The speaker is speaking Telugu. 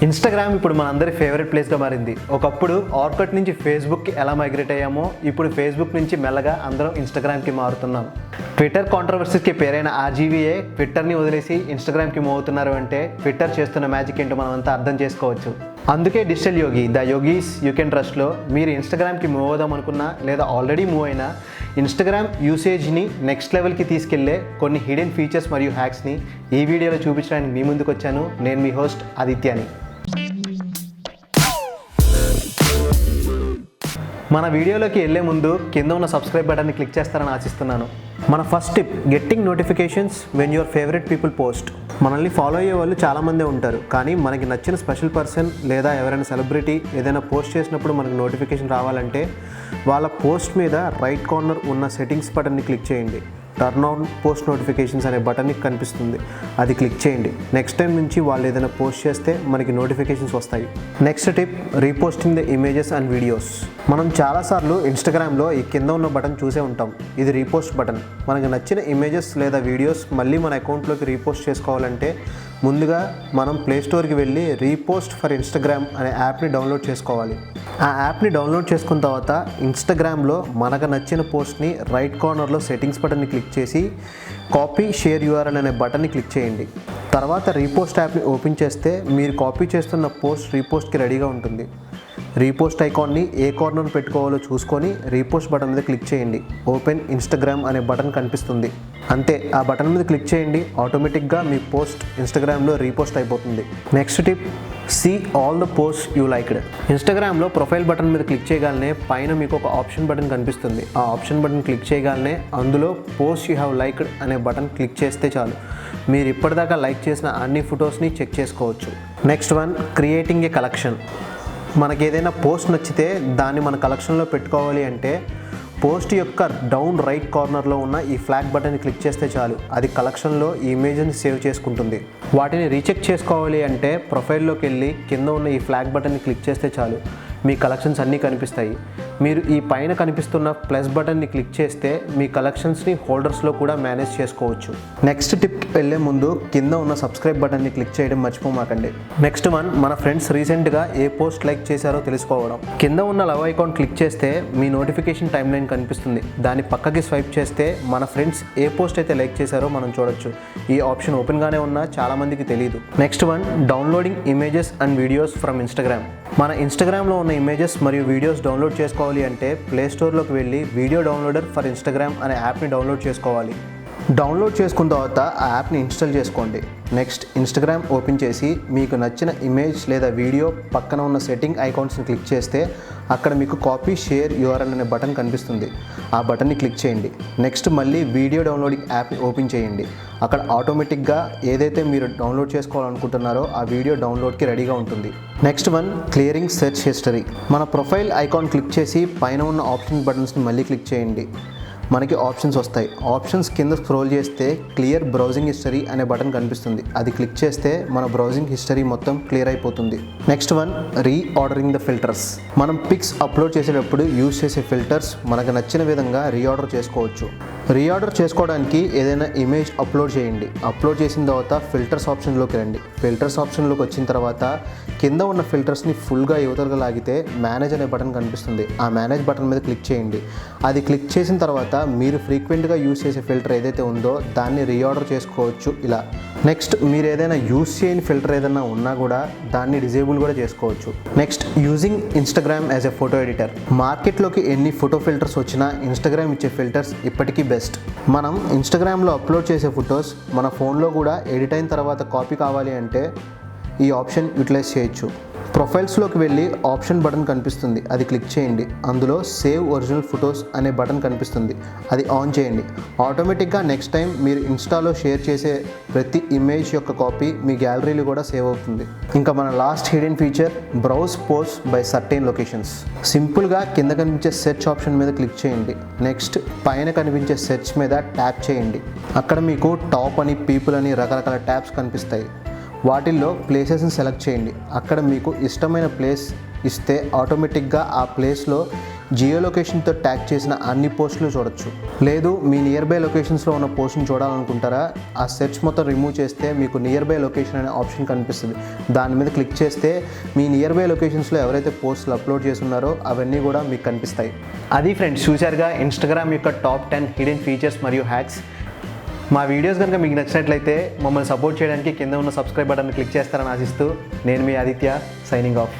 ఇన్స్టాగ్రామ్ ఇప్పుడు మనందరి ఫేవరెట్ ప్లేస్గా మారింది. ఒకప్పుడు ఆర్కుట్ నుంచి ఫేస్బుక్కి ఎలా మైగ్రేట్ అయ్యామో ఇప్పుడు ఫేస్బుక్ నుంచి మెల్లగా అందరం ఇన్స్టాగ్రామ్కి మారుతున్నాం. ట్విట్టర్ కాంట్రవర్సీస్కి పేరైన ఆర్జీవీఏ ట్విట్టర్ని వదిలేసి ఇన్స్టాగ్రామ్కి మూవ్ అవుతున్నారు అంటే ట్విట్టర్ చేస్తున్న మ్యాజిక్ ఏంటో మనం అంతా అర్థం చేసుకోవచ్చు. అందుకే digital yogi the yogis you can ట్రస్ట్లో మీరు ఇన్స్టాగ్రామ్కి మూవ్ అవుదాం అనుకున్నా లేదా ఆల్రెడీ మూవ్ అయినా ఇన్స్టాగ్రామ్ యూసేజ్ని నెక్స్ట్ లెవెల్కి తీసుకెళ్లే కొన్ని హిడెన్ ఫీచర్స్ మరియు హ్యాక్స్ని ఈ వీడియోలో చూపించడానికి మీ ముందుకు వచ్చాను. నేను మీ హోస్ట్ ఆదిత్యాని. మన వీడియోలోకి వెళ్ళే ముందు కింద ఉన్న సబ్స్క్రైబ్ బటన్ని క్లిక్ చేస్తారని ఆశిస్తున్నాను. మన first tip, getting notifications when your favourite people post. మనల్ని ఫాలో అయ్యే వాళ్ళు చాలామందే ఉంటారు, కానీ మనకి నచ్చిన స్పెషల్ పర్సన్ లేదా ఎవరైనా సెలబ్రిటీ ఏదైనా పోస్ట్ చేసినప్పుడు మనకు నోటిఫికేషన్ రావాలంటే వాళ్ళ పోస్ట్ మీద రైట్ కార్నర్ ఉన్న సెట్టింగ్స్ బటన్ని క్లిక్ చేయండి. టర్న్ ఆన్ పోస్ట్ నోటిఫికేషన్స్ అనే బటన్ని కనిపిస్తుంది, అది క్లిక్ చేయండి. నెక్స్ట్ టైం నుంచి వాళ్ళు ఏదైనా పోస్ట్ చేస్తే మనకి నోటిఫికేషన్స్ వస్తాయి. Next tip, reposting the images and videos. మనం చాలాసార్లు ఇన్స్టాగ్రామ్లో ఈ కింద ఉన్న బటన్ చూసే ఉంటాం. ఇది రీపోస్ట్ బటన్. మనకు నచ్చిన ఇమేజెస్ లేదా వీడియోస్ మళ్ళీ మన అకౌంట్లోకి రీపోస్ట్ చేసుకోవాలంటే ముందుగా మనం ప్లేస్టోర్కి వెళ్ళి రీపోస్ట్ ఫర్ ఇన్స్టాగ్రామ్ అనే యాప్ని డౌన్లోడ్ చేసుకోవాలి. ఆ యాప్ని డౌన్లోడ్ చేసుకున్న తర్వాత ఇన్స్టాగ్రామ్లో మనకు నచ్చిన పోస్ట్ని రైట్ కార్నర్లో సెట్టింగ్స్ బటన్ని క్లిక్ చేసి కాపీ షేర్ యూఆర్ఎల్ అనే బటన్ని క్లిక్ చేయండి. తర్వాత రీపోస్ట్ యాప్ని ఓపెన్ చేస్తే మీరు కాపీ చేస్తున్న పోస్ట్ రీపోస్ట్కి రెడీగా ఉంటుంది. రీపోస్ట్ ఐకాన్ని ఏ కార్నర్ పెట్టుకోవాలో చూసుకొని రీపోస్ట్ బటన్ మీద క్లిక్ చేయండి. ఓపెన్ ఇన్స్టాగ్రామ్ అనే బటన్ కనిపిస్తుంది. అంతే, ఆ బటన్ మీద క్లిక్ చేయండి. ఆటోమేటిక్గా మీ పోస్ట్ ఇన్స్టాగ్రామ్లో రీపోస్ట్ అయిపోతుంది. Next tip, see all the post you liked. ఇన్స్టాగ్రామ్లో ప్రొఫైల్ బటన్ మీద క్లిక్ చేయగానే పైన మీకు ఒక ఆప్షన్ బటన్ కనిపిస్తుంది. ఆ ఆప్షన్ బటన్ క్లిక్ చేయగానే అందులో పోస్ట్ యూ హ్యావ్ లైక్డ్ అనే బటన్ క్లిక్ చేస్తే చాలు మీరు ఇప్పటిదాకా లైక్ చేసిన అన్ని ఫొటోస్ని చెక్ చేసుకోవచ్చు. Next one, creating a collection. మనకి ఏదైనా పోస్ట్ నచ్చితే దాన్ని మన కలెక్షన్లో పెట్టుకోవాలి అంటే పోస్ట్ యొక్క డౌన్ రైట్ కార్నర్లో ఉన్న ఈ ఫ్లాగ్ బటన్ని క్లిక్ చేస్తే చాలు అది కలెక్షన్లో ఈ ఇమేజ్ని సేవ్ చేసుకుంటుంది. వాటిని రీచెక్ చేసుకోవాలి అంటే ప్రొఫైల్లోకి వెళ్ళి కింద ఉన్న ఈ ఫ్లాగ్ బటన్ని క్లిక్ చేస్తే చాలు మీ కలెక్షన్స్ అన్నీ కనిపిస్తాయి. మీరు ఈ పైన కనిపిస్తున్న ప్లస్ బటన్ని క్లిక్ చేస్తే మీ కలెక్షన్స్ని హోల్డర్స్లో కూడా మేనేజ్ చేసుకోవచ్చు. నెక్స్ట్ టిప్ వెళ్ళే ముందు కింద ఉన్న సబ్స్క్రైబ్ బటన్ని క్లిక్ చేయడం మర్చిపోమాకండి. నెక్స్ట్ వన్, మన ఫ్రెండ్స్ రీసెంట్గా ఏ పోస్ట్ లైక్ చేశారో తెలుసుకోవడం. కింద ఉన్న లవ్ ఐకాన్ క్లిక్ చేస్తే మీ నోటిఫికేషన్ టైమ్ లైన్ కనిపిస్తుంది. దాన్ని పక్కకి స్వైప్ చేస్తే మన ఫ్రెండ్స్ ఏ పోస్ట్ అయితే లైక్ చేశారో మనం చూడొచ్చు. ఈ ఆప్షన్ ఓపెన్గానే ఉన్నా చాలామందికి తెలియదు. Next one, downloading images and videos from Instagram. మన ఇన్స్టాగ్రామ్లో ఉన్న ఇమేజెస్ మరియు వీడియోస్ డౌన్లోడ్ చేసుకోవాలి అంటే ప్లేస్టోర్లోకి వెళ్ళి వీడియో డౌన్లోడర్ ఫర్ ఇన్స్టాగ్రామ్ అనే యాప్ని డౌన్లోడ్ చేసుకోవాలి. డౌన్లోడ్ చేసుకున్న తర్వాత ఆ యాప్ని ఇన్స్టాల్ చేసుకోండి. నెక్స్ట్ ఇన్స్టాగ్రామ్ ఓపెన్ చేసి మీకు నచ్చిన ఇమేజ్ లేదా వీడియో పక్కన ఉన్న సెట్టింగ్ ఐకాన్స్ని క్లిక్ చేస్తే అక్కడ మీకు కాపీ షేర్ యూఆర్ఎల్ అనే బటన్ కనిపిస్తుంది. ఆ బటన్ని క్లిక్ చేయండి. నెక్స్ట్ మళ్ళీ వీడియో డౌన్లోడింగ్ యాప్ని ఓపెన్ చేయండి. అక్కడ ఆటోమేటిక్గా ఏదైతే మీరు డౌన్లోడ్ చేసుకోవాలనుకుంటున్నారో ఆ వీడియో డౌన్లోడ్కి రెడీగా ఉంటుంది. Next one, clearing search history. మన ప్రొఫైల్ ఐకాన్ క్లిక్ చేసి పైన ఉన్న ఆప్షన్ బటన్స్ని మళ్ళీ క్లిక్ చేయండి. మనకి ఆప్షన్స్ వస్తాయి. ఆప్షన్స్ కింద స్క్రోల్ చేస్తే క్లియర్ బ్రౌజింగ్ హిస్టరీ అనే బటన్ కనిపిస్తుంది. అది క్లిక్ చేస్తే మన బ్రౌజింగ్ హిస్టరీ మొత్తం క్లియర్ అయిపోతుంది. Next one, reordering the filters. మనం పిక్స్ అప్లోడ్ చేసేటప్పుడు యూజ్ చేసే ఫిల్టర్స్ మనకు నచ్చిన విధంగా రీఆర్డర్ చేసుకోవచ్చు. రీఆర్డర్ చేసుకోవడానికి ఏదైనా ఇమేజ్ అప్లోడ్ చేయండి. అప్లోడ్ చేసిన తర్వాత ఫిల్టర్స్ ఆప్షన్లోకి రండి. ఫిల్టర్స్ ఆప్షన్లోకి వచ్చిన తర్వాత కింద ఉన్న ఫిల్టర్స్ని ఫుల్గా యువతలుగా లాగితే మేనేజ్ అనే బటన్ కనిపిస్తుంది. ఆ మేనేజ్ బటన్ మీద క్లిక్ చేయండి. అది క్లిక్ చేసిన తర్వాత మీరు ఫ్రీక్వెంట్గా యూజ్ చేసే ఫిల్టర్ ఏదైతే ఉందో దాన్ని రీఆర్డర్ చేసుకోవచ్చు ఇలా. నెక్స్ట్ మీరు ఏదైనా యూజ్ చేయని ఫిల్టర్ ఏదైనా ఉన్నా కూడా దాన్ని డిజేబుల్ కూడా చేసుకోవచ్చు. Next, using Instagram as a photo editor. మార్కెట్లోకి ఎన్ని ఫోటో ఫిల్టర్స్ వచ్చినా ఇన్స్టాగ్రామ్ ఇచ్చే ఫిల్టర్స్ ఇప్పటికీ బెస్ట్. మనం ఇన్స్టాగ్రామ్లో అప్లోడ్ చేసే ఫొటోస్ మన ఫోన్లో కూడా ఎడిట్ అయిన తర్వాత కాపీ కావాలి అంటే ఈ ఆప్షన్ యూటిలైజ్ చేయొచ్చు. ప్రొఫైల్స్లోకి వెళ్ళి ఆప్షన్ బటన్ కనిపిస్తుంది. అది క్లిక్ చేయండి. అందులో సేవ్ ఒరిజినల్ ఫొటోస్ అనే బటన్ కనిపిస్తుంది. అది ఆన్ చేయండి. ఆటోమేటిక్గా నెక్స్ట్ టైం మీరు ఇన్స్టాలో షేర్ చేసే ప్రతి ఇమేజ్ యొక్క కాపీ మీ గ్యాలరీలో కూడా సేవ్ అవుతుంది. ఇంకా మన last hidden feature, browse post by certain locations. సింపుల్గా కింద కనిపించే సెర్చ్ ఆప్షన్ మీద క్లిక్ చేయండి. నెక్స్ట్ పైన కనిపించే సెర్చ్ మీద ట్యాప్ చేయండి. అక్కడ మీకు టాప్ అని, పీపుల్ అని రకరకాల ట్యాబ్స్ కనిపిస్తాయి. వాటిల్లో ప్లేసెస్ని సెలెక్ట్ చేయండి. అక్కడ మీకు ఇష్టమైన ప్లేస్ ఇస్తే ఆటోమేటిక్గా ఆ ప్లేస్లో జియో లొకేషన్తో ట్యాగ్ చేసిన అన్ని పోస్టులు చూడొచ్చు. లేదు మీ నియర్ బై లొకేషన్స్లో ఉన్న పోస్ట్ని చూడాలనుకుంటారా, ఆ సెర్చ్ మొత్తం రిమూవ్ చేస్తే మీకు నియర్ బై లొకేషన్ అనే ఆప్షన్ కనిపిస్తుంది. దాని మీద క్లిక్ చేస్తే మీ నియర్ బై లొకేషన్స్లో ఎవరైతే పోస్టులు అప్లోడ్ చేస్తున్నారో అవన్నీ కూడా మీకు కనిపిస్తాయి. అది ఫ్రెండ్స్, చూశారుగా ఇన్స్టాగ్రామ్ యొక్క టాప్ 10 హిడెన్ ఫీచర్స్ మరియు హ్యాక్స్. మా వీడియోస్ కనుక మీకు నచ్చినట్లయితే మమ్మల్ని సపోర్ట్ చేయడానికి కింద ఉన్న సబ్స్క్రైబ్ బటన్ క్లిక్ చేస్తారని ఆశిస్తూ నేను మీ ఆదిత్య, సైనింగ్ ఆఫ్.